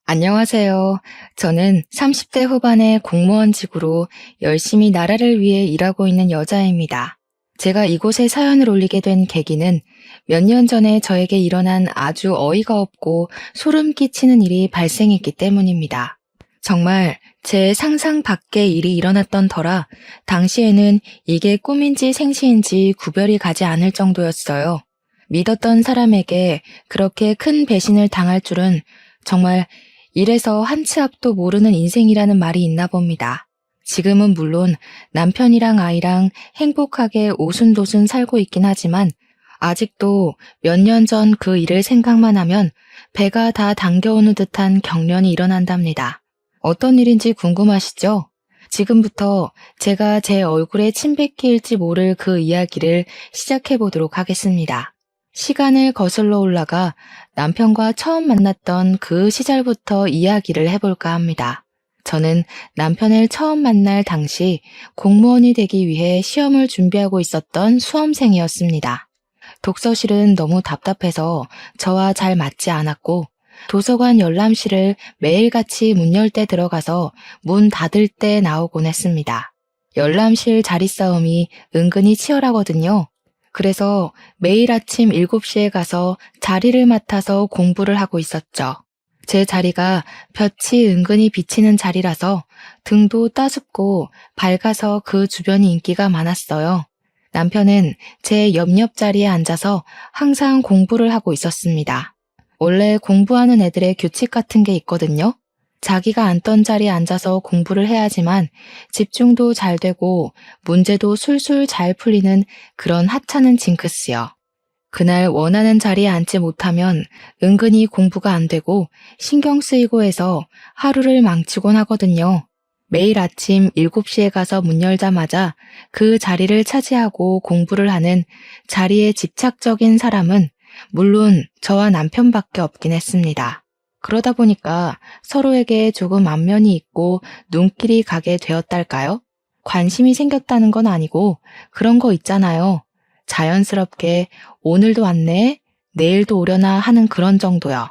안녕하세요. 저는 30대 후반의 공무원직으로 열심히 나라를 위해 일하고 있는 여자입니다. 제가 이곳에 사연을 올리게 된 계기는 몇 년 전에 저에게 일어난 아주 어이가 없고 소름 끼치는 일이 발생했기 때문입니다. 정말 제 상상 밖의 일이 일어났던 터라 당시에는 이게 꿈인지 생시인지 구별이 가지 않을 정도였어요. 믿었던 사람에게 그렇게 큰 배신을 당할 줄은 정말 이래서 한 치 앞도 모르는 인생이라는 말이 있나 봅니다. 지금은 물론 남편이랑 아이랑 행복하게 오순도순 살고 있긴 하지만 아직도 몇 년 전 그 일을 생각만 하면 배가 다 당겨오는 듯한 경련이 일어난답니다. 어떤 일인지 궁금하시죠? 지금부터 제가 제 얼굴에 침 뱉길지 모를 그 이야기를 시작해 보도록 하겠습니다. 시간을 거슬러 올라가 남편과 처음 만났던 그 시절부터 이야기를 해볼까 합니다. 저는 남편을 처음 만날 당시 공무원이 되기 위해 시험을 준비하고 있었던 수험생이었습니다. 독서실은 너무 답답해서 저와 잘 맞지 않았고 도서관 열람실을 매일같이 문 열 때 들어가서 문 닫을 때 나오곤 했습니다. 열람실 자리 싸움이 은근히 치열하거든요. 그래서 매일 아침 7시에 가서 자리를 맡아서 공부를 하고 있었죠. 제 자리가 볕이 은근히 비치는 자리라서 등도 따숩고 밝아서 그 주변이 인기가 많았어요. 남편은 제 옆옆 자리에 앉아서 항상 공부를 하고 있었습니다. 원래 공부하는 애들의 규칙 같은 게 있거든요. 자기가 앉던 자리에 앉아서 공부를 해야지만 집중도 잘 되고 문제도 술술 잘 풀리는 그런 하찮은 징크스요. 그날 원하는 자리에 앉지 못하면 은근히 공부가 안 되고 신경 쓰이고 해서 하루를 망치곤 하거든요. 매일 아침 7시에 가서 문 열자마자 그 자리를 차지하고 공부를 하는 자리에 집착적인 사람은 물론 저와 남편밖에 없긴 했습니다. 그러다 보니까 서로에게 조금 안면이 있고 눈길이 가게 되었달까요? 관심이 생겼다는 건 아니고 그런 거 있잖아요. 자연스럽게 오늘도 왔네, 내일도 오려나 하는 그런 정도요.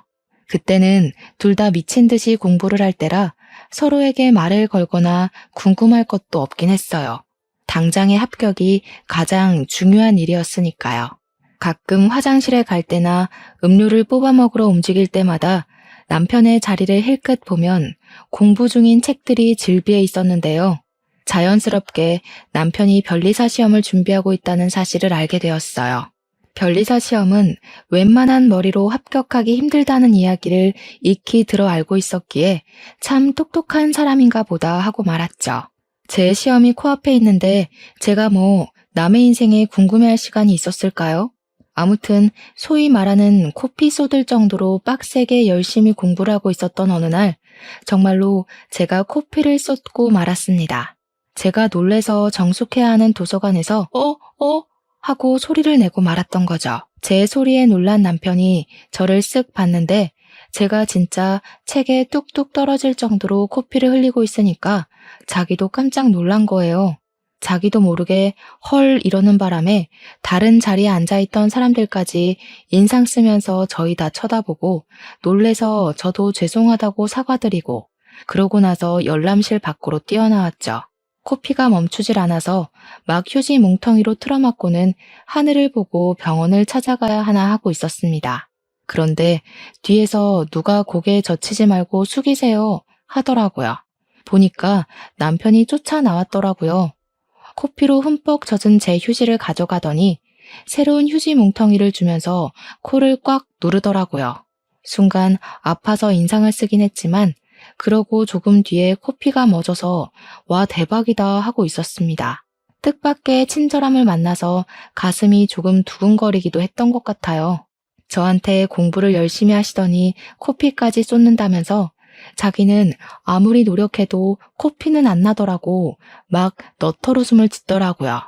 그때는 둘 다 미친 듯이 공부를 할 때라 서로에게 말을 걸거나 궁금할 것도 없긴 했어요. 당장의 합격이 가장 중요한 일이었으니까요. 가끔 화장실에 갈 때나 음료를 뽑아 먹으러 움직일 때마다 남편의 자리를 힐끗 보면 공부 중인 책들이 질비해 있었는데요. 자연스럽게 남편이 변리사 시험을 준비하고 있다는 사실을 알게 되었어요. 변리사 시험은 웬만한 머리로 합격하기 힘들다는 이야기를 익히 들어 알고 있었기에 참 똑똑한 사람인가 보다 하고 말았죠. 제 시험이 코앞에 있는데 제가 뭐 남의 인생에 궁금해할 시간이 있었을까요? 아무튼 소위 말하는 코피 쏟을 정도로 빡세게 열심히 공부를 하고 있었던 어느 날 정말로 제가 코피를 쏟고 말았습니다. 제가 놀래서 정숙해야 하는 도서관에서 하고 소리를 내고 말았던 거죠. 제 소리에 놀란 남편이 저를 쓱 봤는데 제가 진짜 책에 뚝뚝 떨어질 정도로 코피를 흘리고 있으니까 자기도 깜짝 놀란 거예요. 자기도 모르게 헐 이러는 바람에 다른 자리에 앉아있던 사람들까지 인상 쓰면서 저희 다 쳐다보고 놀래서 저도 죄송하다고 사과드리고 그러고 나서 열람실 밖으로 뛰어나왔죠. 코피가 멈추질 않아서 막 휴지 뭉텅이로 틀어막고는 하늘을 보고 병원을 찾아가야 하나 하고 있었습니다. 그런데 뒤에서 누가 고개 젖히지 말고 숙이세요 하더라고요. 보니까 남편이 쫓아 나왔더라고요. 코피로 흠뻑 젖은 제 휴지를 가져가더니 새로운 휴지 뭉텅이를 주면서 코를 꽉 누르더라고요. 순간 아파서 인상을 쓰긴 했지만 그러고 조금 뒤에 코피가 멎어서 와 대박이다 하고 있었습니다. 뜻밖의 친절함을 만나서 가슴이 조금 두근거리기도 했던 것 같아요. 저한테 공부를 열심히 하시더니 코피까지 쏟는다면서 자기는 아무리 노력해도 코피는 안 나더라고 막 너털웃음을 짓더라고요.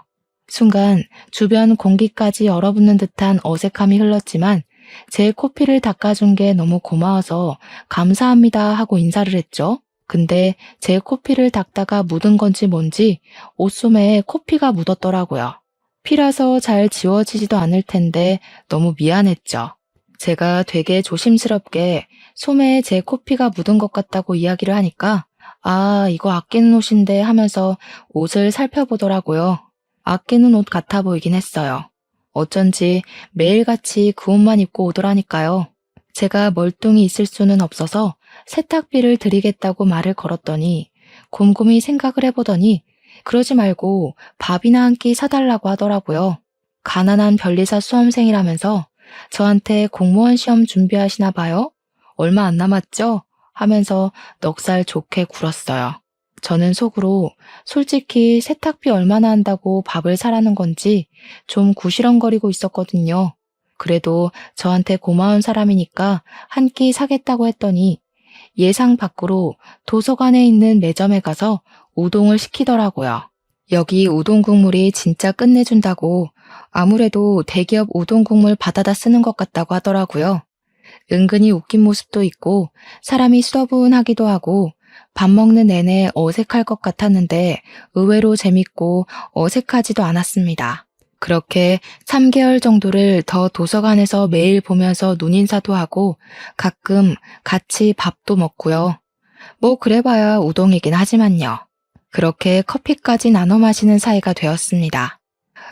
순간 주변 공기까지 얼어붙는 듯한 어색함이 흘렀지만 제 코피를 닦아준 게 너무 고마워서 감사합니다 하고 인사를 했죠. 근데 제 코피를 닦다가 묻은 건지 뭔지 옷소매에 코피가 묻었더라고요. 피라서 잘 지워지지도 않을 텐데 너무 미안했죠. 제가 되게 조심스럽게 소매에 제 코피가 묻은 것 같다고 이야기를 하니까 아, 이거 아끼는 옷인데 하면서 옷을 살펴보더라고요. 아끼는 옷 같아 보이긴 했어요. 어쩐지 매일같이 그 옷만 입고 오더라니까요. 제가 멀뚱히 있을 수는 없어서 세탁비를 드리겠다고 말을 걸었더니 곰곰이 생각을 해보더니 그러지 말고 밥이나 한 끼 사달라고 하더라고요. 가난한 변리사 수험생이라면서 저한테 공무원 시험 준비하시나 봐요? 얼마 안 남았죠? 하면서 넉살 좋게 굴었어요. 저는 속으로 솔직히 세탁비 얼마나 한다고 밥을 사라는 건지 좀 구시렁거리고 있었거든요. 그래도 저한테 고마운 사람이니까 한 끼 사겠다고 했더니 예상 밖으로 도서관에 있는 매점에 가서 우동을 시키더라고요. 여기 우동 국물이 진짜 끝내준다고 아무래도 대기업 우동 국물 받아다 쓰는 것 같다고 하더라고요. 은근히 웃긴 모습도 있고 사람이 수더분하기도 하고 밥 먹는 내내 어색할 것 같았는데 의외로 재밌고 어색하지도 않았습니다. 그렇게 3개월 정도를 더 도서관에서 매일 보면서 눈인사도 하고 가끔 같이 밥도 먹고요. 뭐 그래봐야 우동이긴 하지만요. 그렇게 커피까지 나눠 마시는 사이가 되었습니다.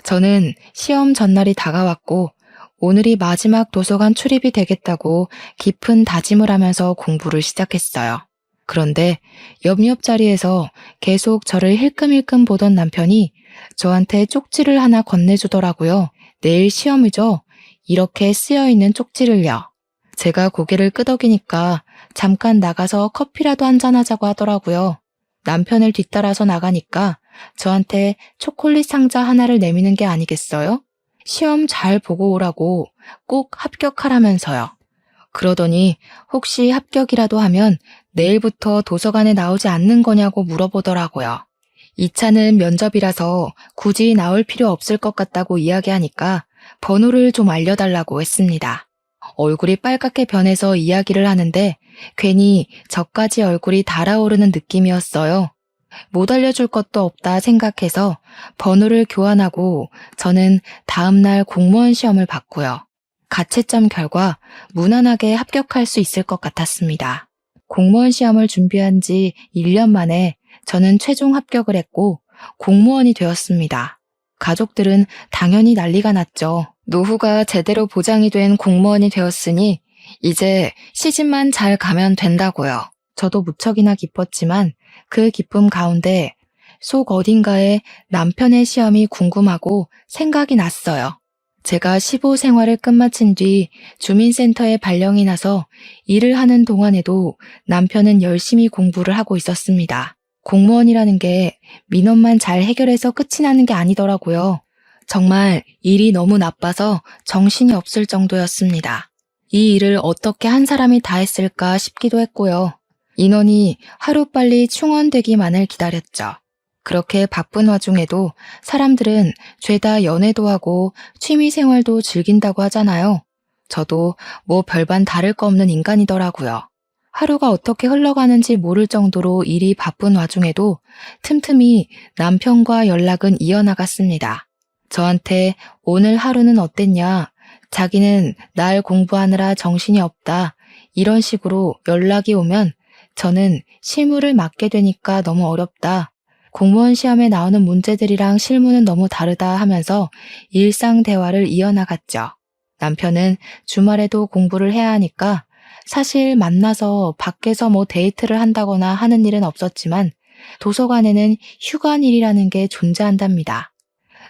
저는 시험 전날이 다가왔고 오늘이 마지막 도서관 출입이 되겠다고 깊은 다짐을 하면서 공부를 시작했어요. 그런데 옆 자리에서 계속 저를 힐끔힐끔 보던 남편이 저한테 쪽지를 하나 건네주더라고요. 내일 시험이죠? 이렇게 쓰여있는 쪽지를요. 제가 고개를 끄덕이니까 잠깐 나가서 커피라도 한잔하자고 하더라고요. 남편을 뒤따라서 나가니까 저한테 초콜릿 상자 하나를 내미는 게 아니겠어요? 시험 잘 보고 오라고 꼭 합격하라면서요. 그러더니 혹시 합격이라도 하면 내일부터 도서관에 나오지 않는 거냐고 물어보더라고요. 이 차는 면접이라서 굳이 나올 필요 없을 것 같다고 이야기하니까 번호를 좀 알려달라고 했습니다. 얼굴이 빨갛게 변해서 이야기를 하는데 괜히 저까지 얼굴이 달아오르는 느낌이었어요. 못 알려줄 것도 없다 생각해서 번호를 교환하고 저는 다음날 공무원 시험을 봤고요. 가채점 결과 무난하게 합격할 수 있을 것 같았습니다. 공무원 시험을 준비한 지 1년 만에 저는 최종 합격을 했고 공무원이 되었습니다. 가족들은 당연히 난리가 났죠. 노후가 제대로 보장이 된 공무원이 되었으니 이제 시집만 잘 가면 된다고요. 저도 무척이나 기뻤지만 그 기쁨 가운데 속 어딘가에 남편의 시험이 궁금하고 생각이 났어요. 제가 시보 생활을 끝마친 뒤 주민센터에 발령이 나서 일을 하는 동안에도 남편은 열심히 공부를 하고 있었습니다. 공무원이라는 게 민원만 잘 해결해서 끝이 나는 게 아니더라고요. 정말 일이 너무 나빠서 정신이 없을 정도였습니다. 이 일을 어떻게 한 사람이 다 했을까 싶기도 했고요. 인원이 하루빨리 충원되기만을 기다렸죠. 그렇게 바쁜 와중에도 사람들은 죄다 연애도 하고 취미생활도 즐긴다고 하잖아요. 저도 뭐 별반 다를 거 없는 인간이더라고요. 하루가 어떻게 흘러가는지 모를 정도로 일이 바쁜 와중에도 틈틈이 남편과 연락은 이어나갔습니다. 저한테 오늘 하루는 어땠냐? 자기는 날 공부하느라 정신이 없다. 이런 식으로 연락이 오면 저는 실무를 맡게 되니까 너무 어렵다. 공무원 시험에 나오는 문제들이랑 실무는 너무 다르다 하면서 일상 대화를 이어나갔죠. 남편은 주말에도 공부를 해야 하니까 사실 만나서 밖에서 뭐 데이트를 한다거나 하는 일은 없었지만 도서관에는 휴관일이라는 게 존재한답니다.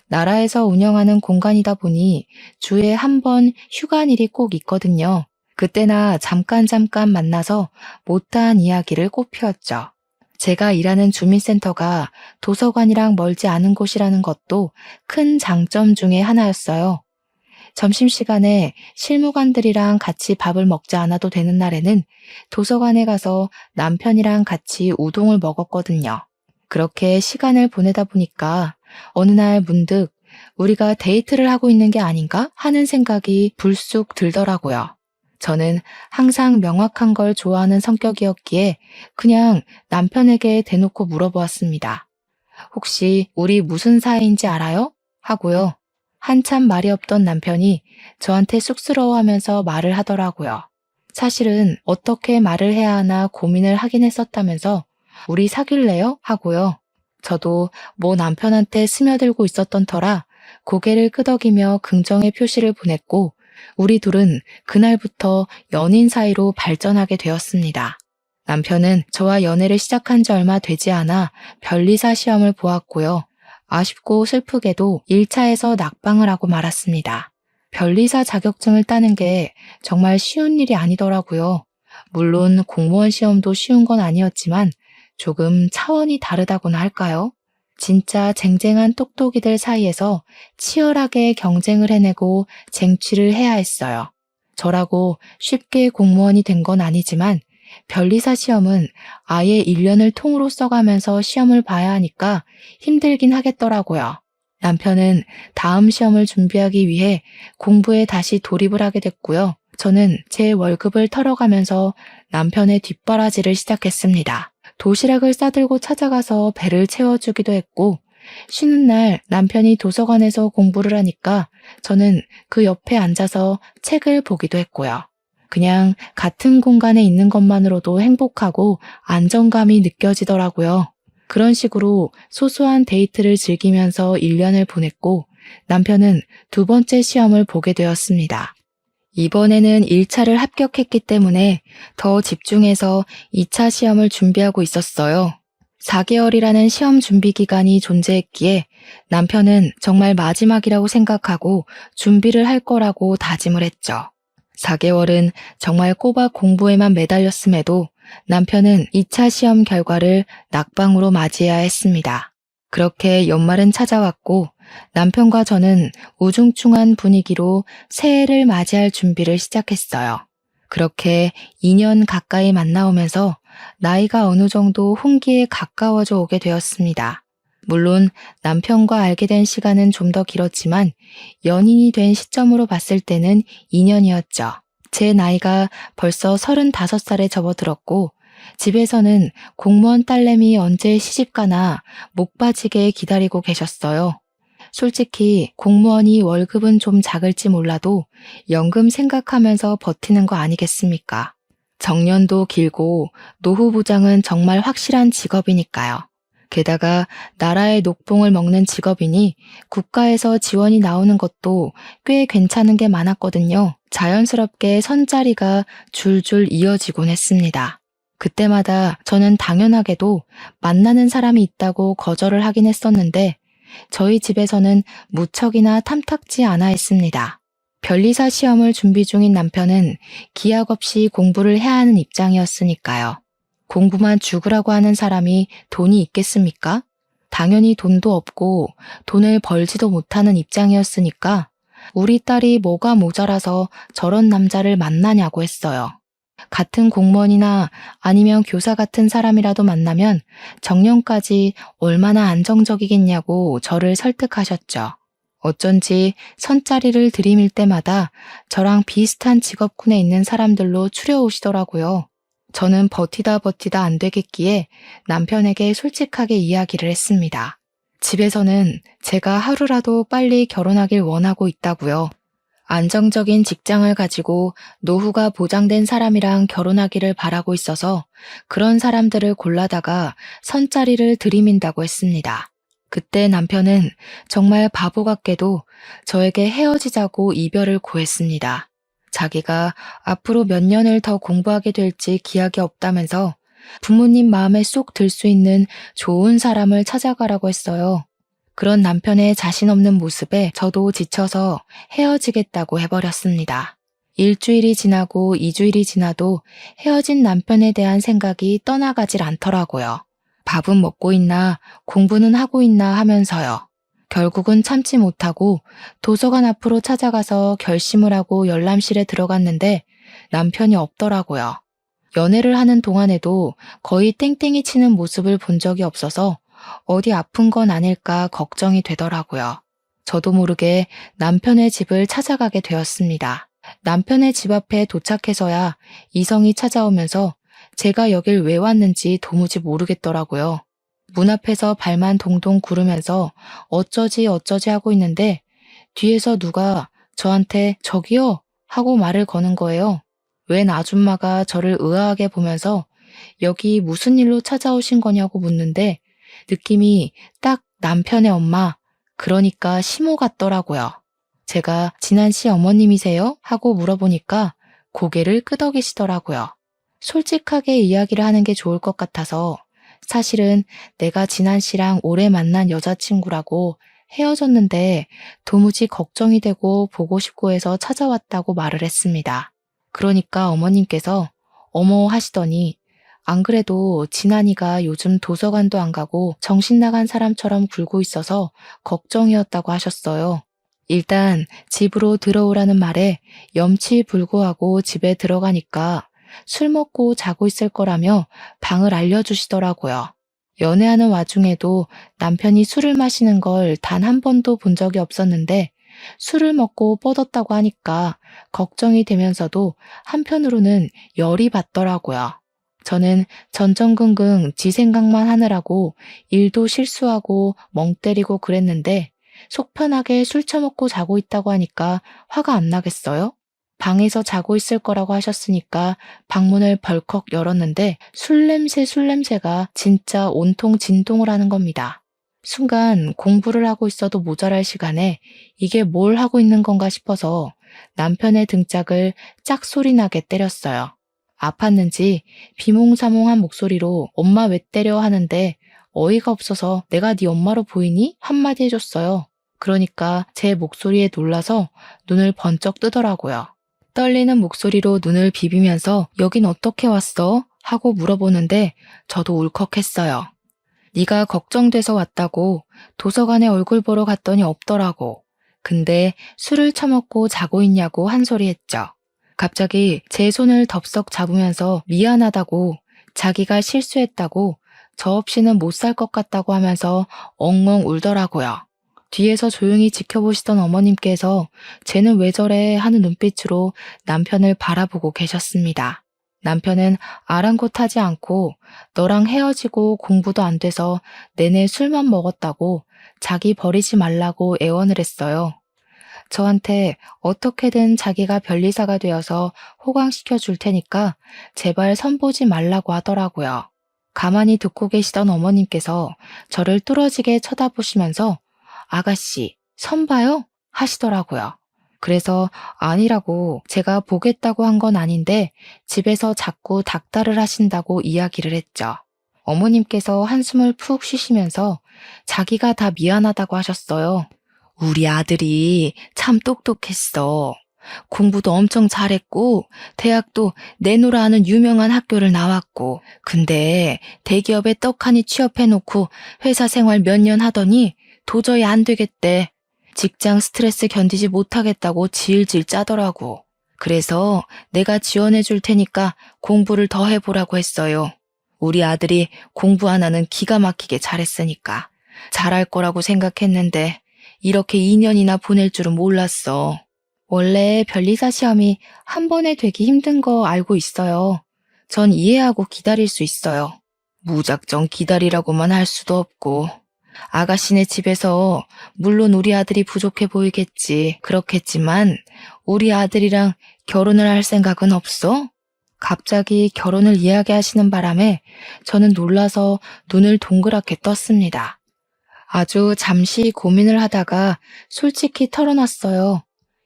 나라에서 운영하는 공간이다 보니 주에 한 번 휴관일이 꼭 있거든요. 그때나 잠깐 만나서 못다한 이야기를 꼭 피웠죠. 제가 일하는 주민센터가 도서관이랑 멀지 않은 곳이라는 것도 큰 장점 중에 하나였어요. 점심시간에 실무관들이랑 같이 밥을 먹지 않아도 되는 날에는 도서관에 가서 남편이랑 같이 우동을 먹었거든요. 그렇게 시간을 보내다 보니까 어느 날 문득 우리가 데이트를 하고 있는 게 아닌가 하는 생각이 불쑥 들더라고요. 저는 항상 명확한 걸 좋아하는 성격이었기에 그냥 남편에게 대놓고 물어보았습니다. 혹시 우리 무슨 사이인지 알아요? 하고요. 한참 말이 없던 남편이 저한테 쑥스러워하면서 말을 하더라고요. 사실은 어떻게 말을 해야 하나 고민을 하긴 했었다면서 우리 사귈래요? 하고요. 저도 뭐 남편한테 스며들고 있었던 터라 고개를 끄덕이며 긍정의 표시를 보냈고 우리 둘은 그날부터 연인 사이로 발전하게 되었습니다. 남편은 저와 연애를 시작한 지 얼마 되지 않아 변리사 시험을 보았고요. 아쉽고 슬프게도 1차에서 낙방을 하고 말았습니다. 변리사 자격증을 따는 게 정말 쉬운 일이 아니더라고요. 물론 공무원 시험도 쉬운 건 아니었지만 조금 차원이 다르다고나 할까요? 진짜 쟁쟁한 똑똑이들 사이에서 치열하게 경쟁을 해내고 쟁취를 해야 했어요. 저라고 쉽게 공무원이 된 건 아니지만 변리사 시험은 아예 1년을 통으로 써가면서 시험을 봐야 하니까 힘들긴 하겠더라고요. 남편은 다음 시험을 준비하기 위해 공부에 다시 돌입을 하게 됐고요. 저는 제 월급을 털어가면서 남편의 뒷바라지를 시작했습니다. 도시락을 싸들고 찾아가서 배를 채워주기도 했고, 쉬는 날 남편이 도서관에서 공부를 하니까 저는 그 옆에 앉아서 책을 보기도 했고요. 그냥 같은 공간에 있는 것만으로도 행복하고 안정감이 느껴지더라고요. 그런 식으로 소소한 데이트를 즐기면서 1년을 보냈고 남편은 두 번째 시험을 보게 되었습니다. 이번에는 1차를 합격했기 때문에 더 집중해서 2차 시험을 준비하고 있었어요. 4개월이라는 시험 준비 기간이 존재했기에 남편은 정말 마지막이라고 생각하고 준비를 할 거라고 다짐을 했죠. 4개월은 정말 꼬박 공부에만 매달렸음에도 남편은 2차 시험 결과를 낙방으로 맞이해야 했습니다. 그렇게 연말은 찾아왔고 남편과 저는 우중충한 분위기로 새해를 맞이할 준비를 시작했어요. 그렇게 2년 가까이 만나오면서 나이가 어느 정도 홍기에 가까워져 오게 되었습니다. 물론 남편과 알게 된 시간은 좀 더 길었지만 연인이 된 시점으로 봤을 때는 2년이었죠. 제 나이가 벌써 35살에 접어들었고 집에서는 공무원 딸내미 언제 시집가나 목 빠지게 기다리고 계셨어요. 솔직히 공무원이 월급은 좀 작을지 몰라도 연금 생각하면서 버티는 거 아니겠습니까? 정년도 길고 노후 보장은 정말 확실한 직업이니까요. 게다가 나라의 녹봉을 먹는 직업이니 국가에서 지원이 나오는 것도 꽤 괜찮은 게 많았거든요. 자연스럽게 선자리가 줄줄 이어지곤 했습니다. 그때마다 저는 당연하게도 만나는 사람이 있다고 거절을 하긴 했었는데 저희 집에서는 무척이나 탐탁지 않아 했습니다. 변리사 시험을 준비 중인 남편은 기약 없이 공부를 해야 하는 입장이었으니까요. 공부만 죽으라고 하는 사람이 돈이 있겠습니까? 당연히 돈도 없고 돈을 벌지도 못하는 입장이었으니까 우리 딸이 뭐가 모자라서 저런 남자를 만나냐고 했어요. 같은 공무원이나 아니면 교사 같은 사람이라도 만나면 정년까지 얼마나 안정적이겠냐고 저를 설득하셨죠. 어쩐지 선자리를 들이밀 때마다 저랑 비슷한 직업군에 있는 사람들로 추려오시더라고요. 저는 버티다 안 되겠기에 남편에게 솔직하게 이야기를 했습니다. 집에서는 제가 하루라도 빨리 결혼하길 원하고 있다고요. 안정적인 직장을 가지고 노후가 보장된 사람이랑 결혼하기를 바라고 있어서 그런 사람들을 골라다가 선자리를 들이민다고 했습니다. 그때 남편은 정말 바보 같게도 저에게 헤어지자고 이별을 고했습니다. 자기가 앞으로 몇 년을 더 공부하게 될지 기약이 없다면서 부모님 마음에 쏙 들 수 있는 좋은 사람을 찾아가라고 했어요. 그런 남편의 자신 없는 모습에 저도 지쳐서 헤어지겠다고 해버렸습니다. 일주일이 지나고 2주일이 지나도 헤어진 남편에 대한 생각이 떠나가질 않더라고요. 밥은 먹고 있나 공부는 하고 있나 하면서요. 결국은 참지 못하고 도서관 앞으로 찾아가서 결심을 하고 열람실에 들어갔는데 남편이 없더라고요. 연애를 하는 동안에도 거의 땡땡이 치는 모습을 본 적이 없어서 어디 아픈 건 아닐까 걱정이 되더라고요. 저도 모르게 남편의 집을 찾아가게 되었습니다. 남편의 집 앞에 도착해서야 이성이 찾아오면서 제가 여길 왜 왔는지 도무지 모르겠더라고요. 문 앞에서 발만 동동 구르면서 어쩌지 하고 있는데 뒤에서 누가 저한테 저기요 하고 말을 거는 거예요. 웬 아줌마가 저를 의아하게 보면서 여기 무슨 일로 찾아오신 거냐고 묻는데 느낌이 딱 남편의 엄마, 그러니까 시모 같더라고요. 제가 진한 씨 어머님이세요? 하고 물어보니까 고개를 끄덕이시더라고요. 솔직하게 이야기를 하는 게 좋을 것 같아서 사실은 내가 진한 씨랑 오래 만난 여자친구라고 헤어졌는데 도무지 걱정이 되고 보고 싶고 해서 찾아왔다고 말을 했습니다. 그러니까 어머님께서 어머 하시더니 안 그래도 진한이가 요즘 도서관도 안 가고 정신 나간 사람처럼 굴고 있어서 걱정이었다고 하셨어요. 일단 집으로 들어오라는 말에 염치불고하고 집에 들어가니까 술 먹고 자고 있을 거라며 방을 알려주시더라고요. 연애하는 와중에도 남편이 술을 마시는 걸 단 한 번도 본 적이 없었는데 술을 먹고 뻗었다고 하니까 걱정이 되면서도 한편으로는 열이 받더라고요. 저는 전전긍긍 지 생각만 하느라고 일도 실수하고 멍 때리고 그랬는데 속 편하게 술 처먹고 자고 있다고 하니까 화가 안 나겠어요? 방에서 자고 있을 거라고 하셨으니까 방문을 벌컥 열었는데 술 냄새가 진짜 온통 진동을 하는 겁니다. 순간 공부를 하고 있어도 모자랄 시간에 이게 뭘 하고 있는 건가 싶어서 남편의 등짝을 짝소리 나게 때렸어요. 아팠는지 비몽사몽한 목소리로 엄마 왜 때려 하는데 어이가 없어서 내가 네 엄마로 보이니? 한마디 해줬어요. 그러니까 제 목소리에 놀라서 눈을 번쩍 뜨더라고요. 떨리는 목소리로 눈을 비비면서 여긴 어떻게 왔어? 하고 물어보는데 저도 울컥했어요. 네가 걱정돼서 왔다고 도서관에 얼굴 보러 갔더니 없더라고. 근데 술을 처먹고 자고 있냐고 한 소리 했죠. 갑자기 제 손을 덥석 잡으면서 미안하다고 자기가 실수했다고 저 없이는 못 살 것 같다고 하면서 엉엉 울더라고요. 뒤에서 조용히 지켜보시던 어머님께서 쟤는 왜 저래 하는 눈빛으로 남편을 바라보고 계셨습니다. 남편은 아랑곳하지 않고 너랑 헤어지고 공부도 안 돼서 내내 술만 먹었다고 자기 버리지 말라고 애원을 했어요. 저한테 어떻게든 자기가 변리사가 되어서 호강시켜 줄 테니까 제발 선보지 말라고 하더라고요. 가만히 듣고 계시던 어머님께서 저를 뚫어지게 쳐다보시면서 아가씨, 선 봐요? 하시더라고요. 그래서 아니라고 제가 보겠다고 한 건 아닌데 집에서 자꾸 닥달을 하신다고 이야기를 했죠. 어머님께서 한숨을 푹 쉬시면서 자기가 다 미안하다고 하셨어요. 우리 아들이 참 똑똑했어. 공부도 엄청 잘했고 대학도 내노라 하는 유명한 학교를 나왔고 근데 대기업에 떡하니 취업해놓고 회사 생활 몇 년 하더니 도저히 안 되겠대. 직장 스트레스 견디지 못하겠다고 질질 짜더라고. 그래서 내가 지원해 줄 테니까 공부를 더 해보라고 했어요. 우리 아들이 공부 하나는 기가 막히게 잘했으니까 잘할 거라고 생각했는데 이렇게 2년이나 보낼 줄은 몰랐어. 원래 변리사 시험이 한 번에 되기 힘든 거 알고 있어요. 전 이해하고 기다릴 수 있어요. 무작정 기다리라고만 할 수도 없고. 아가씨네 집에서 물론 우리 아들이 부족해 보이겠지. 그렇겠지만 우리 아들이랑 결혼을 할 생각은 없어? 갑자기 결혼을 이야기하시는 바람에 저는 놀라서 눈을 동그랗게 떴습니다. 아주 잠시 고민을 하다가 솔직히 털어놨어요.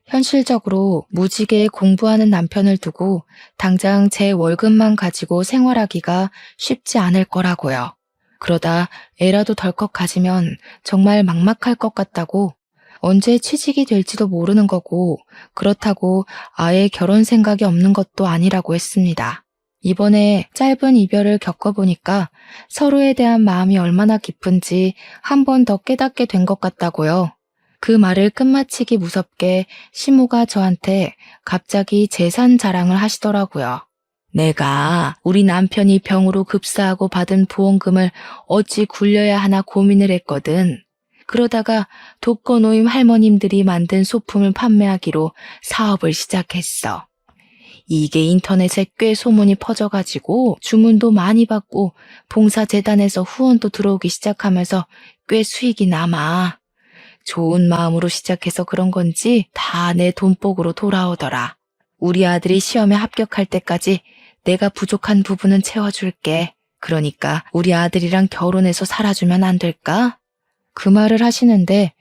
현실적으로 무지개 공부하는 남편을 두고 당장 제 월급만 가지고 생활하기가 쉽지 않을 거라고요. 그러다 애라도 덜컥 가지면 정말 막막할 것 같다고 언제 취직이 될지도 모르는 거고 그렇다고 아예 결혼 생각이 없는 것도 아니라고 했습니다. 이번에 짧은 이별을 겪어보니까 서로에 대한 마음이 얼마나 깊은지 한 번 더 깨닫게 된 것 같다고요. 그 말을 끝마치기 무섭게 시모가 저한테 갑자기 재산 자랑을 하시더라고요. 내가 우리 남편이 병으로 급사하고 받은 보험금을 어찌 굴려야 하나 고민을 했거든. 그러다가 독거노인 할머님들이 만든 소품을 판매하기로 사업을 시작했어. 이게 인터넷에 꽤 소문이 퍼져가지고 주문도 많이 받고 봉사재단에서 후원도 들어오기 시작하면서 꽤 수익이 남아. 좋은 마음으로 시작해서 그런 건지 다 내 돈복으로 돌아오더라. 우리 아들이 시험에 합격할 때까지 내가 부족한 부분은 채워줄게. 그러니까 우리 아들이랑 결혼해서 살아주면 안 될까? 그 말을 하시는데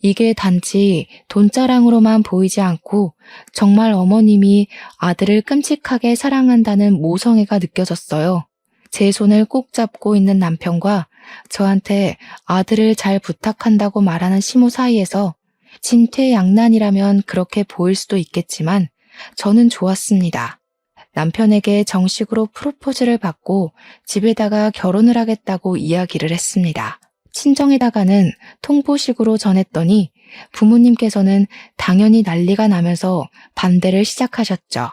이게 단지 돈자랑으로만 보이지 않고 정말 어머님이 아들을 끔찍하게 사랑한다는 모성애가 느껴졌어요. 제 손을 꼭 잡고 있는 남편과 저한테 아들을 잘 부탁한다고 말하는 시모 사이에서 진퇴양난이라면 그렇게 보일 수도 있겠지만 저는 좋았습니다. 남편에게 정식으로 프로포즈를 받고 집에다가 결혼을 하겠다고 이야기를 했습니다. 친정에다가는 통보식으로 전했더니 부모님께서는 당연히 난리가 나면서 반대를 시작하셨죠.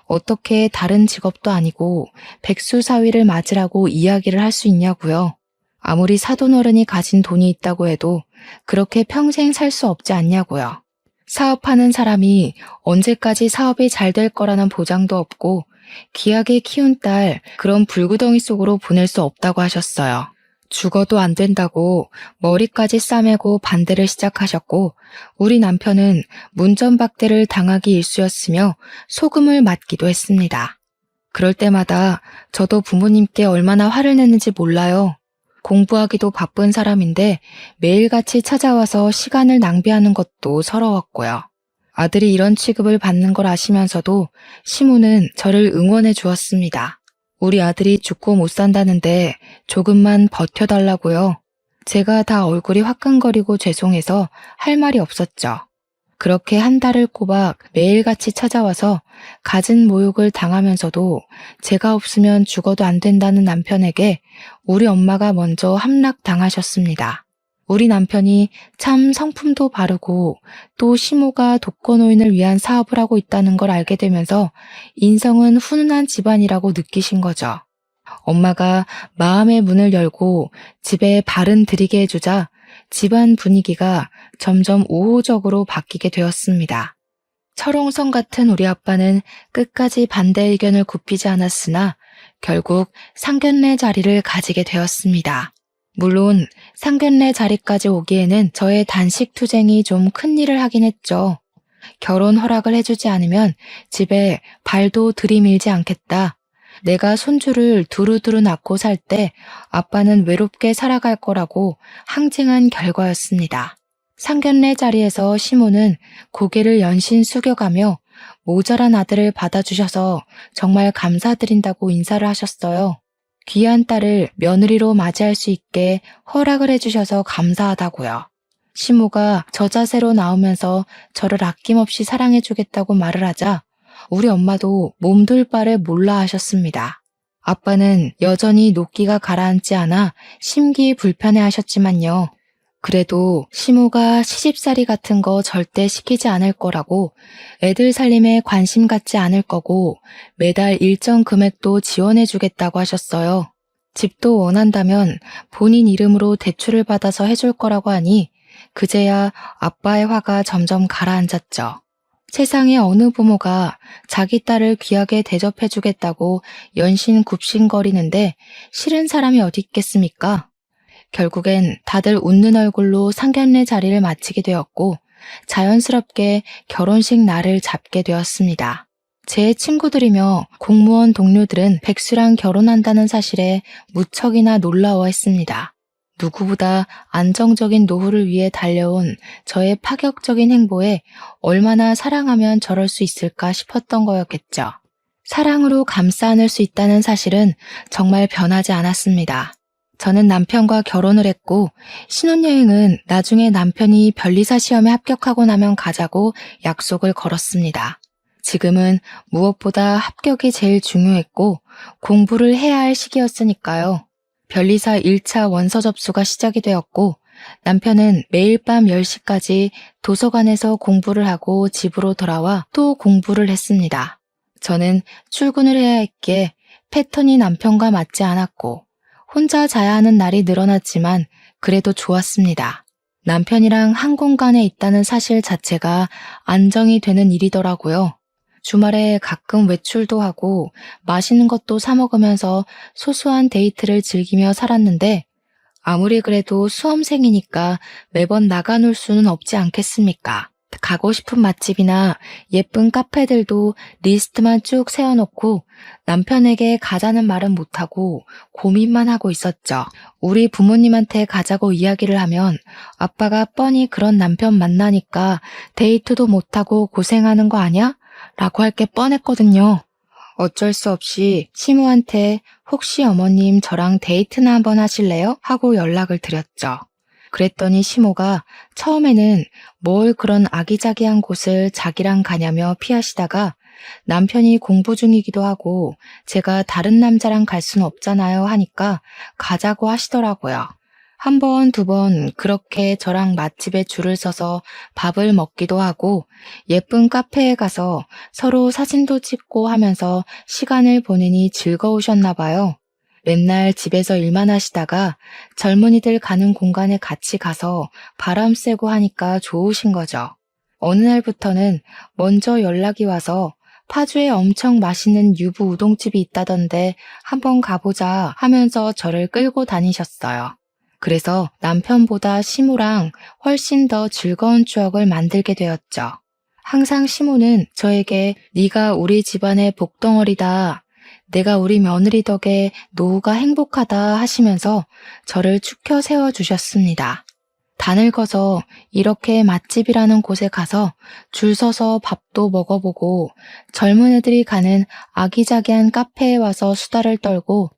어떻게 다른 직업도 아니고 백수사위를 맞으라고 이야기를 할 수 있냐고요. 아무리 사돈어른이 가진 돈이 있다고 해도 그렇게 평생 살 수 없지 않냐고요. 사업하는 사람이 언제까지 사업이 잘 될 거라는 보장도 없고 귀하게 키운 딸 그런 불구덩이 속으로 보낼 수 없다고 하셨어요. 죽어도 안 된다고 머리까지 싸매고 반대를 시작하셨고 우리 남편은 문전박대를 당하기 일쑤였으며 소금을 맞기도 했습니다. 그럴 때마다 저도 부모님께 얼마나 화를 냈는지 몰라요. 공부하기도 바쁜 사람인데 매일같이 찾아와서 시간을 낭비하는 것도 서러웠고요. 아들이 이런 취급을 받는 걸 아시면서도 시모는 저를 응원해 주었습니다. 우리 아들이 죽고 못 산다는데 조금만 버텨달라고요. 제가 다 얼굴이 화끈거리고 죄송해서 할 말이 없었죠. 그렇게 한 달을 꼬박 매일같이 찾아와서 갖은 모욕을 당하면서도 제가 없으면 죽어도 안 된다는 남편에게 우리 엄마가 먼저 함락당하셨습니다. 우리 남편이 참 성품도 바르고 또 시모가 독거노인을 위한 사업을 하고 있다는 걸 알게 되면서 인성은 훈훈한 집안이라고 느끼신 거죠. 엄마가 마음의 문을 열고 집에 발은 들이게 해주자 집안 분위기가 점점 우호적으로 바뀌게 되었습니다. 철옹성 같은 우리 아빠는 끝까지 반대 의견을 굽히지 않았으나 결국 상견례 자리를 가지게 되었습니다. 물론 상견례 자리까지 오기에는 저의 단식 투쟁이 좀 큰일을 하긴 했죠. 결혼 허락을 해주지 않으면 집에 발도 들이밀지 않겠다. 내가 손주를 두루두루 낳고 살 때 아빠는 외롭게 살아갈 거라고 항쟁한 결과였습니다. 상견례 자리에서 시모는 고개를 연신 숙여가며 모자란 아들을 받아주셔서 정말 감사드린다고 인사를 하셨어요. 귀한 딸을 며느리로 맞이할 수 있게 허락을 해주셔서 감사하다고요. 시모가 저 자세로 나오면서 저를 아낌없이 사랑해주겠다고 말을 하자 우리 엄마도 몸둘 바를 몰라 하셨습니다. 아빠는 여전히 노기가 가라앉지 않아 심기불편해 하셨지만요. 그래도 시모가 시집살이 같은 거 절대 시키지 않을 거라고 애들 살림에 관심 갖지 않을 거고 매달 일정 금액도 지원해 주겠다고 하셨어요. 집도 원한다면 본인 이름으로 대출을 받아서 해줄 거라고 하니 그제야 아빠의 화가 점점 가라앉았죠. 세상에 어느 부모가 자기 딸을 귀하게 대접해 주겠다고 연신 굽신거리는데 싫은 사람이 어디 있겠습니까? 결국엔 다들 웃는 얼굴로 상견례 자리를 마치게 되었고 자연스럽게 결혼식 날을 잡게 되었습니다. 제 친구들이며 공무원 동료들은 백수랑 결혼한다는 사실에 무척이나 놀라워했습니다. 누구보다 안정적인 노후를 위해 달려온 저의 파격적인 행보에 얼마나 사랑하면 저럴 수 있을까 싶었던 거였겠죠. 사랑으로 감싸 안을 수 있다는 사실은 정말 변하지 않았습니다. 저는 남편과 결혼을 했고 신혼여행은 나중에 남편이 변리사 시험에 합격하고 나면 가자고 약속을 걸었습니다. 지금은 무엇보다 합격이 제일 중요했고 공부를 해야 할 시기였으니까요. 변리사 1차 원서 접수가 시작이 되었고 남편은 매일 밤 10시까지 도서관에서 공부를 하고 집으로 돌아와 또 공부를 했습니다. 저는 출근을 해야 했기에 패턴이 남편과 맞지 않았고 혼자 자야 하는 날이 늘어났지만 그래도 좋았습니다. 남편이랑 한 공간에 있다는 사실 자체가 안정이 되는 일이더라고요. 주말에 가끔 외출도 하고 맛있는 것도 사 먹으면서 소소한 데이트를 즐기며 살았는데 아무리 그래도 수험생이니까 매번 나가 놀 수는 없지 않겠습니까? 가고 싶은 맛집이나 예쁜 카페들도 리스트만 쭉 세워놓고 남편에게 가자는 말은 못하고 고민만 하고 있었죠. 우리 부모님한테 가자고 이야기를 하면 아빠가 뻔히 그런 남편 만나니까 데이트도 못하고 고생하는 거 아냐? 라고 할 게 뻔했거든요. 어쩔 수 없이 시무한테 혹시 어머님 저랑 데이트나 한번 하실래요? 하고 연락을 드렸죠. 그랬더니 시모가 처음에는 뭘 그런 아기자기한 곳을 자기랑 가냐며 피하시다가 남편이 공부 중이기도 하고 제가 다른 남자랑 갈 수는 없잖아요 하니까 가자고 하시더라고요. 한 번, 두 번 그렇게 저랑 맛집에 줄을 서서 밥을 먹기도 하고 예쁜 카페에 가서 서로 사진도 찍고 하면서 시간을 보내니 즐거우셨나 봐요. 맨날 집에서 일만 하시다가 젊은이들 가는 공간에 같이 가서 바람 쐬고 하니까 좋으신 거죠. 어느 날부터는 먼저 연락이 와서 파주에 엄청 맛있는 유부 우동집이 있다던데 한번 가보자 하면서 저를 끌고 다니셨어요. 그래서 남편보다 시무랑 훨씬 더 즐거운 추억을 만들게 되었죠. 항상 시무는 저에게 네가 우리 집안의 복덩어리다. 내가 우리 며느리 덕에 노후가 행복하다 하시면서 저를 축혀 세워주셨습니다. 다 늙어서 이렇게 맛집이라는 곳에 가서 줄 서서 밥도 먹어보고 젊은 애들이 가는 아기자기한 카페에 와서 수다를 떨고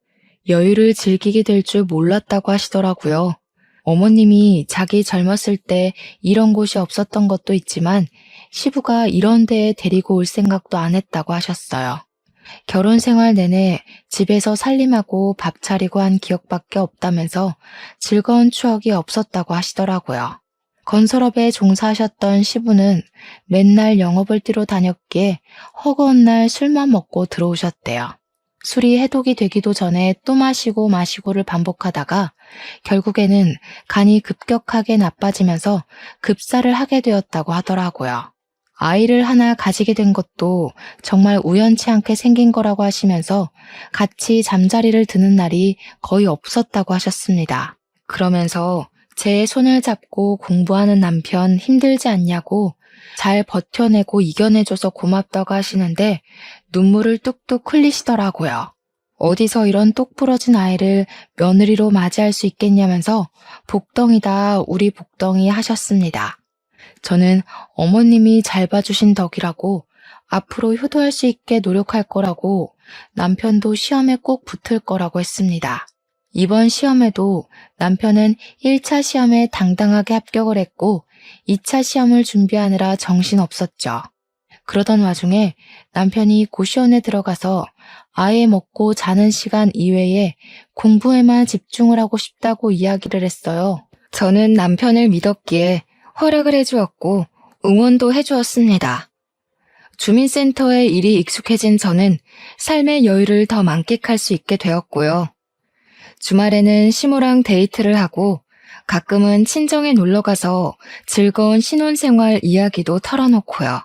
여유를 즐기게 될 줄 몰랐다고 하시더라고요. 어머님이 자기 젊었을 때 이런 곳이 없었던 것도 있지만 시부가 이런 데에 데리고 올 생각도 안 했다고 하셨어요. 결혼 생활 내내 집에서 살림하고 밥 차리고 한 기억밖에 없다면서 즐거운 추억이 없었다고 하시더라고요. 건설업에 종사하셨던 시부는 맨날 영업을 뛰러 다녔기에 허구한 날 술만 먹고 들어오셨대요. 술이 해독이 되기도 전에 또 마시고를 반복하다가 결국에는 간이 급격하게 나빠지면서 급사를 하게 되었다고 하더라고요. 아이를 하나 가지게 된 것도 정말 우연치 않게 생긴 거라고 하시면서 같이 잠자리를 드는 날이 거의 없었다고 하셨습니다. 그러면서 제 손을 잡고 공부하는 남편 힘들지 않냐고 잘 버텨내고 이겨내줘서 고맙다고 하시는데 눈물을 뚝뚝 흘리시더라고요. 어디서 이런 똑부러진 아이를 며느리로 맞이할 수 있겠냐면서 복덩이다 우리 복덩이 하셨습니다. 저는 어머님이 잘 봐주신 덕이라고 앞으로 효도할 수 있게 노력할 거라고 남편도 시험에 꼭 붙을 거라고 했습니다. 이번 시험에도 남편은 1차 시험에 당당하게 합격을 했고 2차 시험을 준비하느라 정신없었죠. 그러던 와중에 남편이 고시원에 들어가서 아예 먹고 자는 시간 이외에 공부에만 집중을 하고 싶다고 이야기를 했어요. 저는 남편을 믿었기에 허락을 해주었고 응원도 해주었습니다. 주민센터에 일이 익숙해진 저는 삶의 여유를 더 만끽할 수 있게 되었고요. 주말에는 시모랑 데이트를 하고 가끔은 친정에 놀러가서 즐거운 신혼생활 이야기도 털어놓고요.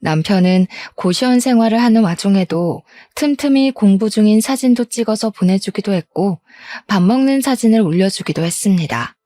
남편은 고시원 생활을 하는 와중에도 틈틈이 공부 중인 사진도 찍어서 보내주기도 했고 밥 먹는 사진을 올려주기도 했습니다.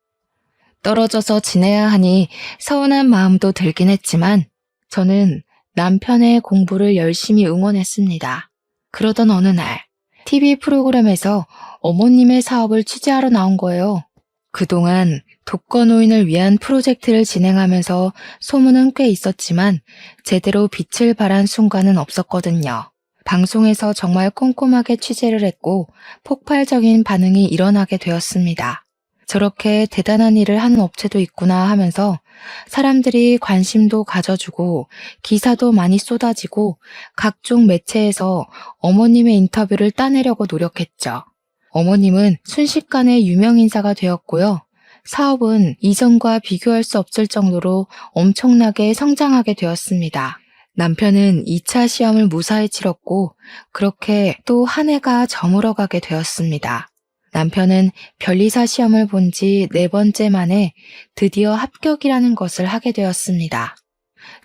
떨어져서 지내야 하니 서운한 마음도 들긴 했지만 저는 남편의 공부를 열심히 응원했습니다. 그러던 어느 날 TV 프로그램에서 어머님의 사업을 취재하러 나온 거예요. 그동안 독거노인을 위한 프로젝트를 진행하면서 소문은 꽤 있었지만 제대로 빛을 발한 순간은 없었거든요. 방송에서 정말 꼼꼼하게 취재를 했고 폭발적인 반응이 일어나게 되었습니다. 저렇게 대단한 일을 하는 업체도 있구나 하면서 사람들이 관심도 가져주고 기사도 많이 쏟아지고 각종 매체에서 어머님의 인터뷰를 따내려고 노력했죠. 어머님은 순식간에 유명인사가 되었고요. 사업은 이전과 비교할 수 없을 정도로 엄청나게 성장하게 되었습니다. 남편은 2차 시험을 무사히 치렀고 그렇게 또 한 해가 저물어가게 되었습니다. 남편은 변리사 시험을 본 지 4번째 만에 드디어 합격이라는 것을 하게 되었습니다.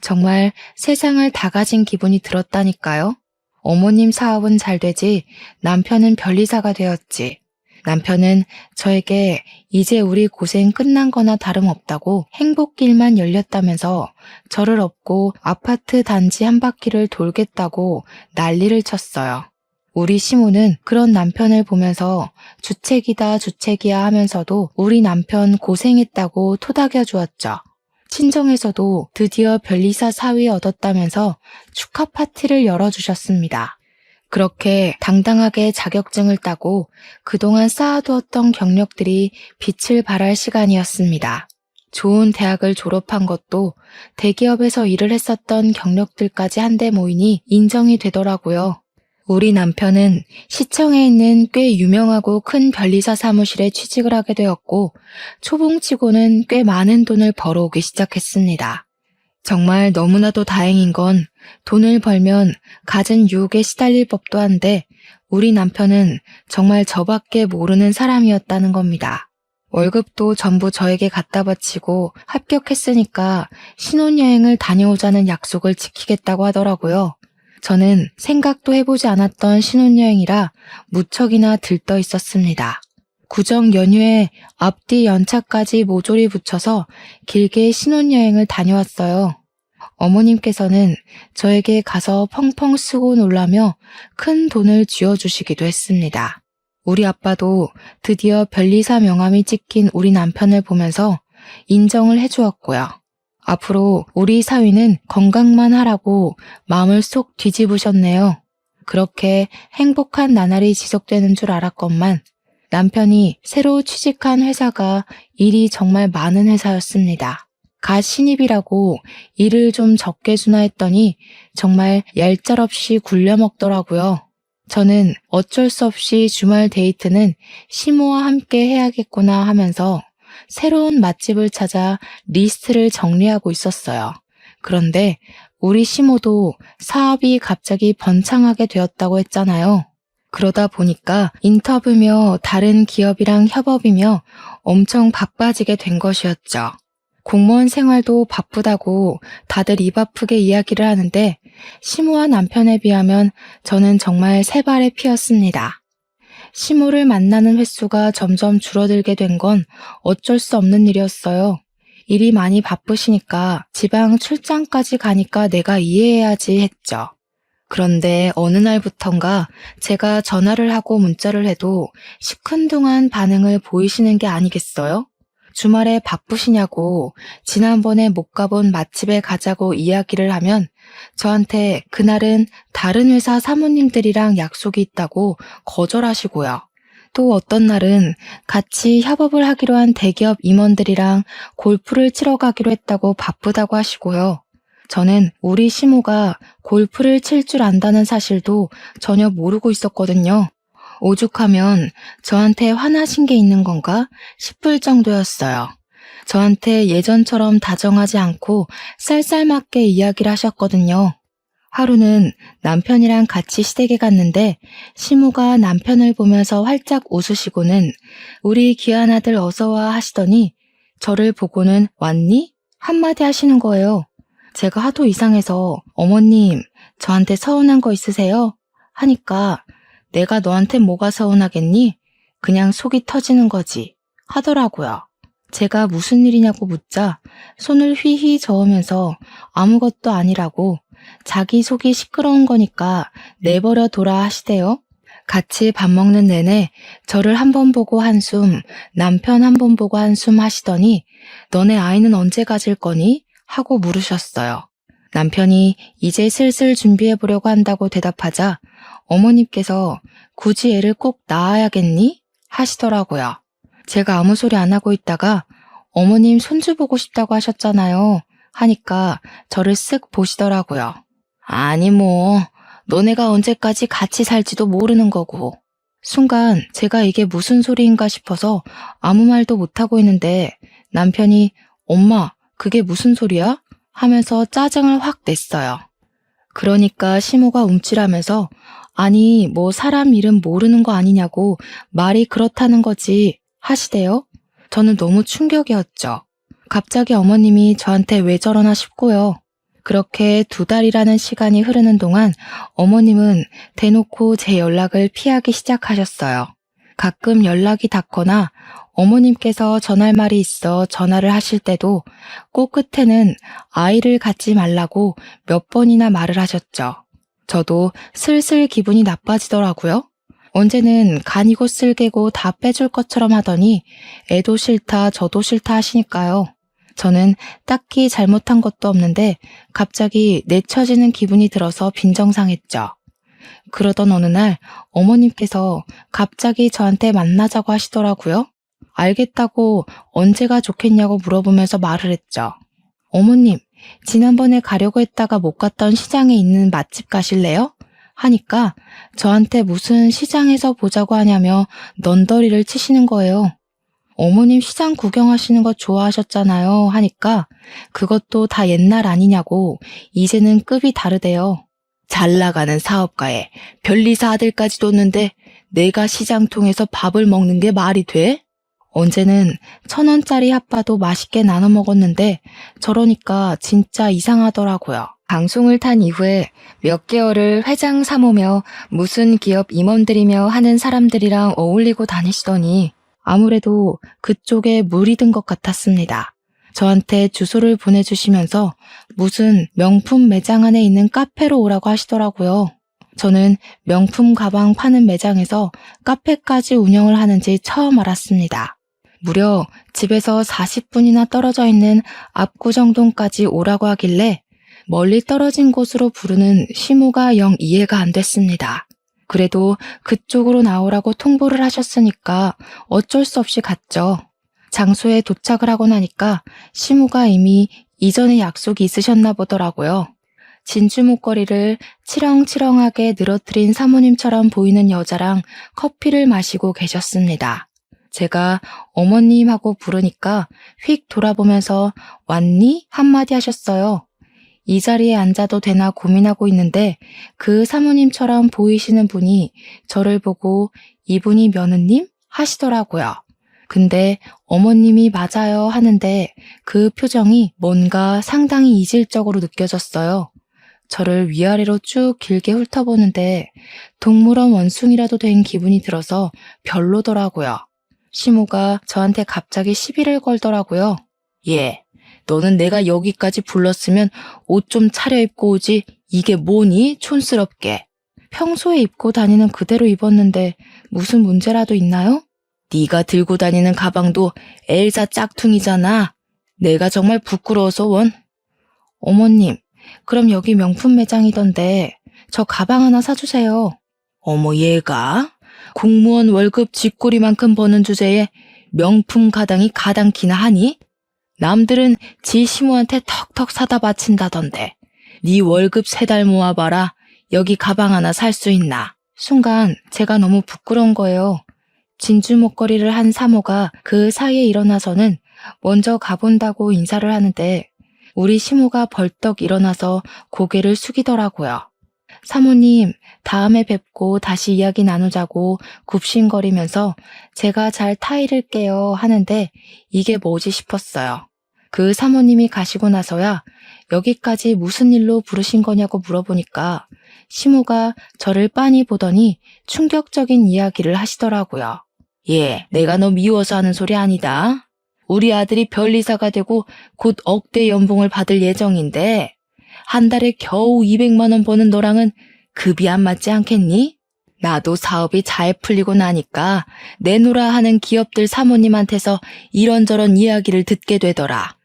정말 세상을 다 가진 기분이 들었다니까요. 어머님 사업은 잘 되지 남편은 변리사가 되었지. 남편은 저에게 이제 우리 고생 끝난 거나 다름없다고 행복길만 열렸다면서 저를 업고 아파트 단지 한 바퀴를 돌겠다고 난리를 쳤어요. 우리 시모는 그런 남편을 보면서 주책이다 주책이야 하면서도 우리 남편 고생했다고 토닥여 주었죠. 친정에서도 드디어 변리사 사위 얻었다면서 축하 파티를 열어주셨습니다. 그렇게 당당하게 자격증을 따고 그동안 쌓아두었던 경력들이 빛을 발할 시간이었습니다. 좋은 대학을 졸업한 것도 대기업에서 일을 했었던 경력들까지 한데 모이니 인정이 되더라고요. 우리 남편은 시청에 있는 꽤 유명하고 큰 변리사 사무실에 취직을 하게 되었고 초봉치고는 꽤 많은 돈을 벌어오기 시작했습니다. 정말 너무나도 다행인 건 돈을 벌면 갖은 유혹에 시달릴 법도 한데 우리 남편은 정말 저밖에 모르는 사람이었다는 겁니다. 월급도 전부 저에게 갖다 바치고 합격했으니까 신혼여행을 다녀오자는 약속을 지키겠다고 하더라고요. 저는 생각도 해보지 않았던 신혼여행이라 무척이나 들떠 있었습니다. 구정 연휴에 앞뒤 연차까지 모조리 붙여서 길게 신혼여행을 다녀왔어요. 어머님께서는 저에게 가서 펑펑 쓰고 놀라며 큰 돈을 쥐어주시기도 했습니다. 우리 아빠도 드디어 변리사 명함이 찍힌 우리 남편을 보면서 인정을 해주었고요. 앞으로 우리 사위는 건강만 하라고 마음을 쏙 뒤집으셨네요. 그렇게 행복한 나날이 지속되는 줄 알았건만 남편이 새로 취직한 회사가 일이 정말 많은 회사였습니다. 갓 신입이라고 일을 좀 적게 주나 했더니 정말 얄짤없이 굴려먹더라고요. 저는 어쩔 수 없이 주말 데이트는 시모와 함께 해야겠구나 하면서 새로운 맛집을 찾아 리스트를 정리하고 있었어요. 그런데 우리 시모도 사업이 갑자기 번창하게 되었다고 했잖아요. 그러다 보니까 인터뷰며 다른 기업이랑 협업이며 엄청 바빠지게 된 것이었죠. 공무원 생활도 바쁘다고 다들 입 아프게 이야기를 하는데 시모와 남편에 비하면 저는 정말 새 발의 피였습니다. 시모를 만나는 횟수가 점점 줄어들게 된 건 어쩔 수 없는 일이었어요. 일이 많이 바쁘시니까 지방 출장까지 가니까 내가 이해해야지 했죠. 그런데 어느 날부턴가 제가 전화를 하고 문자를 해도 시큰둥한 반응을 보이시는 게 아니겠어요? 주말에 바쁘시냐고 지난번에 못 가본 맛집에 가자고 이야기를 하면 저한테 그날은 다른 회사 사모님들이랑 약속이 있다고 거절하시고요. 또 어떤 날은 같이 협업을 하기로 한 대기업 임원들이랑 골프를 치러 가기로 했다고 바쁘다고 하시고요. 저는 우리 시모가 골프를 칠 줄 안다는 사실도 전혀 모르고 있었거든요. 오죽하면 저한테 화나신 게 있는 건가 싶을 정도였어요. 저한테 예전처럼 다정하지 않고 쌀쌀맞게 이야기를 하셨거든요. 하루는 남편이랑 같이 시댁에 갔는데 시모가 남편을 보면서 활짝 웃으시고는 우리 귀한 아들 어서와 하시더니 저를 보고는 왔니? 한마디 하시는 거예요. 제가 하도 이상해서 어머님 저한테 서운한 거 있으세요? 하니까 내가 너한테 뭐가 서운하겠니? 그냥 속이 터지는 거지 하더라고요. 제가 무슨 일이냐고 묻자 손을 휘휘 저으면서 아무것도 아니라고 자기 속이 시끄러운 거니까 내버려 둬라 하시대요. 같이 밥 먹는 내내 저를 한 번 보고 한숨, 남편 한 번 보고 한숨 하시더니 너네 아이는 언제 가질 거니? 하고 물으셨어요. 남편이 이제 슬슬 준비해보려고 한다고 대답하자 어머님께서 굳이 애를 꼭 낳아야겠니? 하시더라고요. 제가 아무 소리 안 하고 있다가 어머님 손주 보고 싶다고 하셨잖아요. 하니까 저를 쓱 보시더라고요. 아니 뭐 너네가 언제까지 같이 살지도 모르는 거고. 순간 제가 이게 무슨 소리인가 싶어서 아무 말도 못하고 있는데 남편이 엄마 그게 무슨 소리야? 하면서 짜증을 확 냈어요. 그러니까 시모가 움찔하면서 아니 뭐 사람 이름 모르는 거 아니냐고 말이 그렇다는 거지 하시대요. 저는 너무 충격이었죠. 갑자기 어머님이 저한테 왜 저러나 싶고요. 그렇게 2달이라는 시간이 흐르는 동안 어머님은 대놓고 제 연락을 피하기 시작하셨어요. 가끔 연락이 닿거나 어머님께서 전할 말이 있어 전화를 하실 때도 꼭 끝에는 아이를 갖지 말라고 몇 번이나 말을 하셨죠. 저도 슬슬 기분이 나빠지더라고요. 언제는 간이고 쓸개고 다 빼줄 것처럼 하더니 애도 싫다 저도 싫다 하시니까요. 저는 딱히 잘못한 것도 없는데 갑자기 내쳐지는 기분이 들어서 빈정상했죠. 그러던 어느 날 어머님께서 갑자기 저한테 만나자고 하시더라고요. 알겠다고 언제가 좋겠냐고 물어보면서 말을 했죠. 어머님, 지난번에 가려고 했다가 못 갔던 시장에 있는 맛집 가실래요? 하니까 저한테 무슨 시장에서 보자고 하냐며 넌더리를 치시는 거예요. 어머님 시장 구경하시는 거 좋아하셨잖아요 하니까 그것도 다 옛날 아니냐고 이제는 급이 다르대요. 잘 나가는 사업가에 변리사 아들까지 뒀는데 내가 시장 통해서 밥을 먹는 게 말이 돼? 언제는 1,000원짜리 핫바도 맛있게 나눠 먹었는데 저러니까 진짜 이상하더라고요. 방송을 탄 이후에 몇 개월을 회장 사모며 무슨 기업 임원들이며 하는 사람들이랑 어울리고 다니시더니 아무래도 그쪽에 물이 든 것 같았습니다. 저한테 주소를 보내주시면서 무슨 명품 매장 안에 있는 카페로 오라고 하시더라고요. 저는 명품 가방 파는 매장에서 카페까지 운영을 하는지 처음 알았습니다. 무려 집에서 40분이나 떨어져 있는 압구정동까지 오라고 하길래 멀리 떨어진 곳으로 부르는 시무가 영 이해가 안 됐습니다. 그래도 그쪽으로 나오라고 통보를 하셨으니까 어쩔 수 없이 갔죠. 장소에 도착을 하고 나니까 시무가 이미 이전에 약속이 있으셨나 보더라고요. 진주 목걸이를 치렁치렁하게 늘어뜨린 사모님처럼 보이는 여자랑 커피를 마시고 계셨습니다. 제가 어머님 하고 부르니까 휙 돌아보면서 왔니? 한마디 하셨어요. 이 자리에 앉아도 되나 고민하고 있는데 그 사모님처럼 보이시는 분이 저를 보고 이분이 며느님? 하시더라고요. 근데 어머님이 맞아요 하는데 그 표정이 뭔가 상당히 이질적으로 느껴졌어요. 저를 위아래로 쭉 길게 훑어보는데 동물원 원숭이라도 된 기분이 들어서 별로더라고요. 시모가 저한테 갑자기 시비를 걸더라고요. 예, 너는 내가 여기까지 불렀으면 옷 좀 차려입고 오지. 이게 뭐니? 촌스럽게. 평소에 입고 다니는 그대로 입었는데 무슨 문제라도 있나요? 네가 들고 다니는 가방도 엘사 짝퉁이잖아. 내가 정말 부끄러워서 원. 어머님, 그럼 여기 명품 매장이던데 저 가방 하나 사주세요. 어머 얘가? 공무원 월급 쥐꼬리만큼 버는 주제에 명품 가방이 가당키나 하니? 남들은 지 시모한테 턱턱 사다 바친다던데 네 월급 3달 모아봐라. 여기 가방 하나 살 수 있나? 순간 제가 너무 부끄러운 거예요. 진주 목걸이를 한 사모가 그 사이에 일어나서는 먼저 가본다고 인사를 하는데 우리 시모가 벌떡 일어나서 고개를 숙이더라고요. 사모님, 다음에 뵙고 다시 이야기 나누자고 굽신거리면서 제가 잘 타이를게요 하는데 이게 뭐지 싶었어요. 그 사모님이 가시고 나서야 여기까지 무슨 일로 부르신 거냐고 물어보니까 시모가 저를 빤히 보더니 충격적인 이야기를 하시더라고요. 예, 내가 너 미워서 하는 소리 아니다. 우리 아들이 변리사가 되고 곧 억대 연봉을 받을 예정인데 한 달에 겨우 200만 원 버는 너랑은 급이 안 맞지 않겠니? 나도 사업이 잘 풀리고 나니까 내놓으라 하는 기업들 사모님한테서 이런저런 이야기를 듣게 되더라.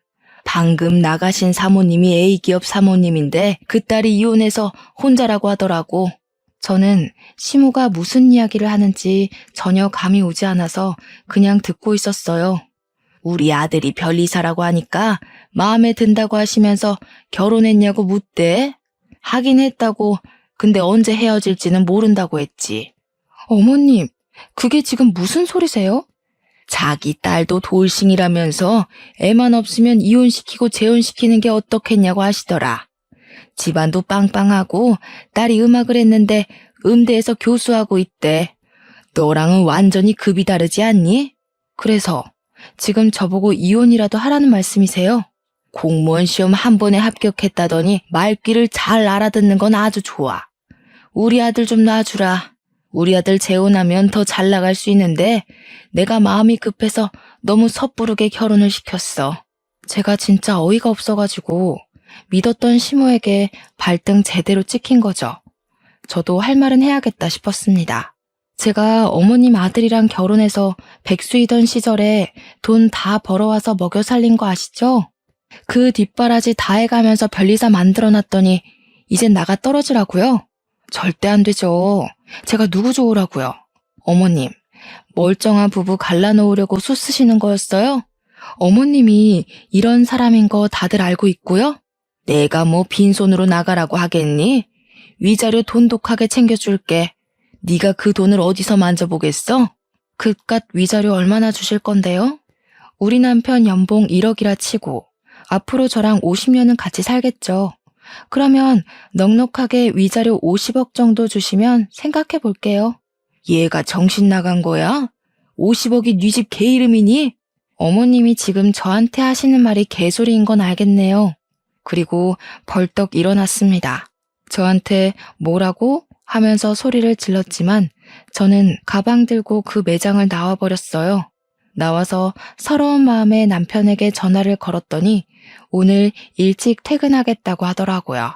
방금 나가신 사모님이 A기업 사모님인데 그 딸이 이혼해서 혼자라고 하더라고. 저는 시모가 무슨 이야기를 하는지 전혀 감이 오지 않아서 그냥 듣고 있었어요. 우리 아들이 변리사라고 하니까 마음에 든다고 하시면서 결혼했냐고 묻대. 하긴 했다고. 근데 언제 헤어질지는 모른다고 했지. 어머님, 그게 지금 무슨 소리세요? 자기 딸도 돌싱이라면서 애만 없으면 이혼시키고 재혼시키는 게 어떻겠냐고 하시더라. 집안도 빵빵하고 딸이 음악을 했는데 음대에서 교수하고 있대. 너랑은 완전히 급이 다르지 않니? 그래서 지금 저보고 이혼이라도 하라는 말씀이세요? 공무원 시험 한 번에 합격했다더니 말귀를 잘 알아듣는 건 아주 좋아. 우리 아들 좀 놔주라. 우리 아들 재혼하면 더 잘 나갈 수 있는데 내가 마음이 급해서 너무 섣부르게 결혼을 시켰어. 제가 진짜 어이가 없어가지고 믿었던 시모에게 발등 제대로 찍힌 거죠. 저도 할 말은 해야겠다 싶었습니다. 제가 어머님 아들이랑 결혼해서 백수이던 시절에 돈 다 벌어와서 먹여 살린 거 아시죠? 그 뒷바라지 다 해가면서 별리사 만들어놨더니 이젠 나가 떨어지라고요? 절대 안 되죠. 제가 누구 좋으라고요? 어머님, 멀쩡한 부부 갈라놓으려고 수 쓰시는 거였어요? 어머님이 이런 사람인 거 다들 알고 있고요? 내가 뭐 빈손으로 나가라고 하겠니? 위자료 돈독하게 챙겨줄게. 네가 그 돈을 어디서 만져보겠어? 그깟 위자료 얼마나 주실 건데요? 우리 남편 연봉 1억이라 치고 앞으로 저랑 50년은 같이 살겠죠. 그러면 넉넉하게 위자료 50억 정도 주시면 생각해 볼게요. 얘가 정신 나간 거야? 50억이 네 집 개 이름이니? 어머님이 지금 저한테 하시는 말이 개소리인 건 알겠네요. 그리고 벌떡 일어났습니다. 저한테 뭐라고? 하면서 소리를 질렀지만 저는 가방 들고 그 매장을 나와버렸어요. 나와서 서러운 마음에 남편에게 전화를 걸었더니 오늘 일찍 퇴근하겠다고 하더라고요.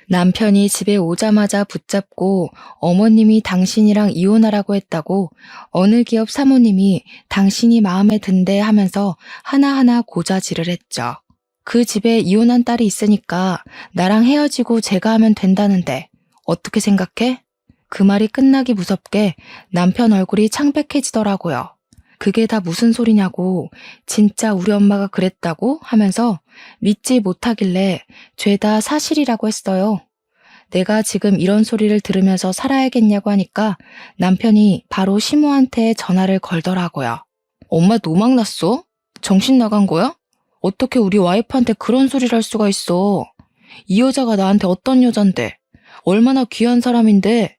남편이 집에 오자마자 붙잡고 어머님이 당신이랑 이혼하라고 했다고 어느 기업 사모님이 당신이 마음에 든대 하면서 하나하나 고자질을 했죠. 그 집에 이혼한 딸이 있으니까 나랑 헤어지고 제가 하면 된다는데 어떻게 생각해? 그 말이 끝나기 무섭게 남편 얼굴이 창백해지더라고요. 그게 다 무슨 소리냐고 진짜 우리 엄마가 그랬다고 하면서 믿지 못하길래 죄다 사실이라고 했어요. 내가 지금 이런 소리를 들으면서 살아야겠냐고 하니까 남편이 바로 시모한테 전화를 걸더라고요. 엄마 노망났어? 정신 나간 거야? 어떻게 우리 와이프한테 그런 소리를 할 수가 있어? 이 여자가 나한테 어떤 여잔데? 얼마나 귀한 사람인데?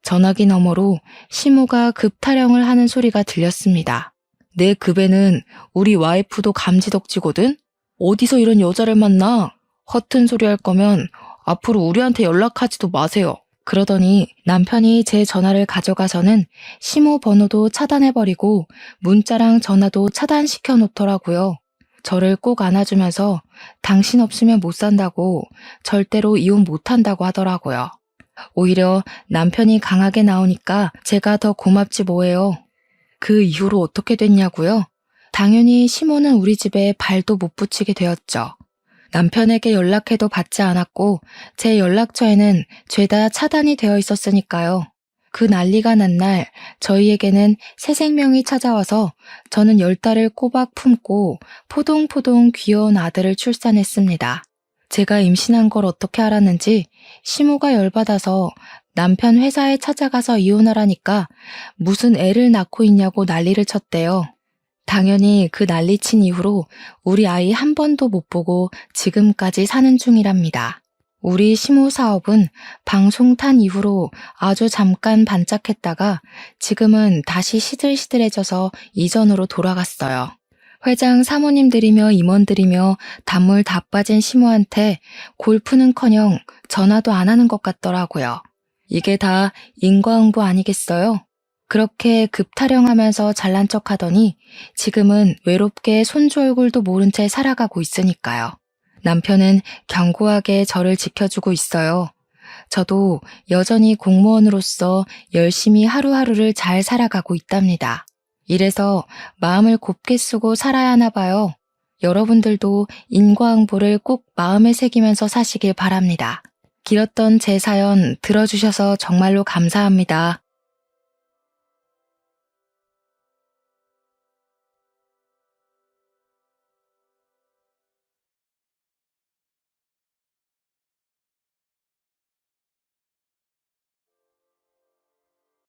전화기 너머로 시모가 급타령을 하는 소리가 들렸습니다. 내 급에는 우리 와이프도 감지덕지거든? 어디서 이런 여자를 만나? 허튼 소리 할 거면 앞으로 우리한테 연락하지도 마세요. 그러더니 남편이 제 전화를 가져가서는 시모 번호도 차단해버리고 문자랑 전화도 차단시켜 놓더라고요. 저를 꼭 안아주면서 당신 없으면 못 산다고 절대로 이혼 못한다고 하더라고요. 오히려 남편이 강하게 나오니까 제가 더 고맙지 뭐예요. 그 이후로 어떻게 됐냐고요? 당연히 시모는 우리 집에 발도 못 붙이게 되었죠. 남편에게 연락해도 받지 않았고 제 연락처에는 죄다 차단이 되어 있었으니까요. 그 난리가 난 날 저희에게는 새 생명이 찾아와서 저는 10달을 꼬박 품고 포동포동 귀여운 아들을 출산했습니다. 제가 임신한 걸 어떻게 알았는지 시모가 열받아서 남편 회사에 찾아가서 이혼하라니까 무슨 애를 낳고 있냐고 난리를 쳤대요. 당연히 그 난리친 이후로 우리 아이 한 번도 못 보고 지금까지 사는 중이랍니다. 우리 시모 사업은 방송 탄 이후로 아주 잠깐 반짝했다가 지금은 다시 시들시들해져서 이전으로 돌아갔어요. 회장 사모님들이며 임원들이며 단물 다 빠진 시모한테 골프는커녕 전화도 안 하는 것 같더라고요. 이게 다 인과응보 아니겠어요? 그렇게 급타령하면서 잘난 척하더니 지금은 외롭게 손주 얼굴도 모른 채 살아가고 있으니까요. 남편은 견고하게 저를 지켜주고 있어요. 저도 여전히 공무원으로서 열심히 하루하루를 잘 살아가고 있답니다. 이래서 마음을 곱게 쓰고 살아야 하나 봐요. 여러분들도 인과응보를 꼭 마음에 새기면서 사시길 바랍니다. 길었던 제 사연 들어주셔서 정말로 감사합니다.